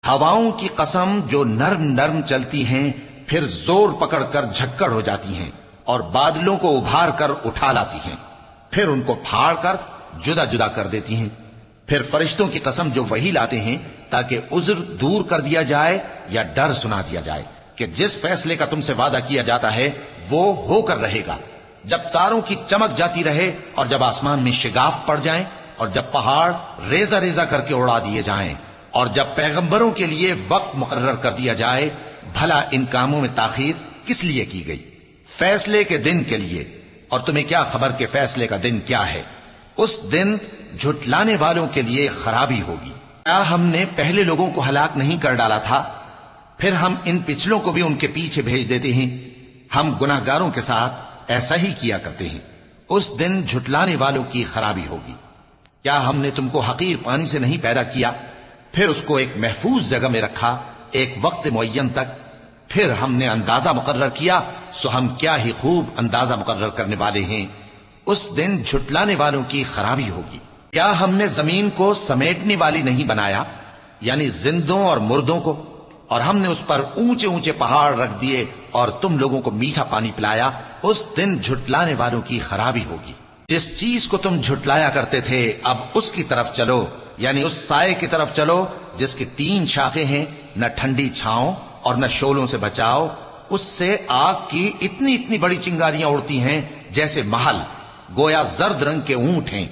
ہواؤں کی قسم جو نرم نرم چلتی ہیں پھر زور پکڑ کر جھکڑ ہو جاتی ہیں اور بادلوں کو ابھار کر اٹھا لاتی ہیں، پھر ان کو پھاڑ کر جدا جدا کر دیتی ہیں۔ پھر فرشتوں کی قسم جو وحی لاتے ہیں تاکہ عذر دور کر دیا جائے یا ڈر سنا دیا جائے کہ جس فیصلے کا تم سے وعدہ کیا جاتا ہے وہ ہو کر رہے گا، جب تاروں کی چمک جاتی رہے اور جب آسمان میں شگاف پڑ جائیں اور جب پہاڑ ریزہ ریزہ کر کے اڑا دیے جائیں اور جب پیغمبروں کے لیے وقت مقرر کر دیا جائے، بھلا ان کاموں میں تاخیر کس لیے کی گئی؟ فیصلے کے دن کے لیے، اور تمہیں کیا خبر کہ فیصلے کا دن کیا ہے؟ اس دن جھٹلانے والوں کے لیے خرابی ہوگی۔ کیا ہم نے پہلے لوگوں کو ہلاک نہیں کر ڈالا تھا؟ پھر ہم ان پچھلوں کو بھی ان کے پیچھے بھیج دیتے ہیں۔ ہم گناہگاروں کے ساتھ ایسا ہی کیا کرتے ہیں۔ اس دن جھٹلانے والوں کی خرابی ہوگی۔ کیا ہم نے تم کو حقیر پانی سے نہیں پیدا کیا، پھر اس کو ایک محفوظ جگہ میں رکھا ایک وقت معین تک، پھر ہم نے اندازہ مقرر کیا، سو ہم کیا ہی خوب اندازہ مقرر کرنے والے ہیں۔ اس دن جھٹلانے والوں کی خرابی ہوگی۔ کیا ہم نے زمین کو سمیٹنے والی نہیں بنایا، یعنی زندوں اور مردوں کو، اور ہم نے اس پر اونچے اونچے پہاڑ رکھ دیے اور تم لوگوں کو میٹھا پانی پلایا؟ اس دن جھٹلانے والوں کی خرابی ہوگی۔ جس چیز کو تم جھٹلایا کرتے تھے اب اس کی طرف چلو، یعنی اس سائے کی طرف چلو جس کی 3 شاخیں ہیں، نہ ٹھنڈی چھاؤں اور نہ شولوں سے بچاؤ۔ اس سے آگ کی اتنی اتنی بڑی چنگاریاں اڑتی ہیں جیسے محل، گویا زرد رنگ کے اونٹ ہیں۔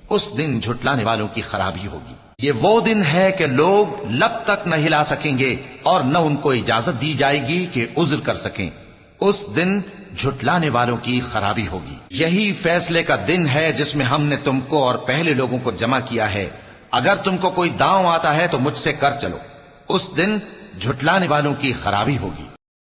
اس دن جھٹلانے والوں کی خرابی ہوگی۔ یہ وہ دن ہے کہ لوگ لب تک نہ ہلا سکیں گے اور نہ ان کو اجازت دی جائے گی کہ عذر کر سکیں۔ اس دن جھٹلانے والوں کی خرابی ہوگی۔ یہی فیصلے کا دن ہے جس میں ہم نے تم کو اور پہلے لوگوں کو جمع کیا ہے۔ اگر تم کو کوئی داؤں آتا ہے تو مجھ سے کر چلو۔ اس دن جھٹلانے والوں کی خرابی ہوگی۔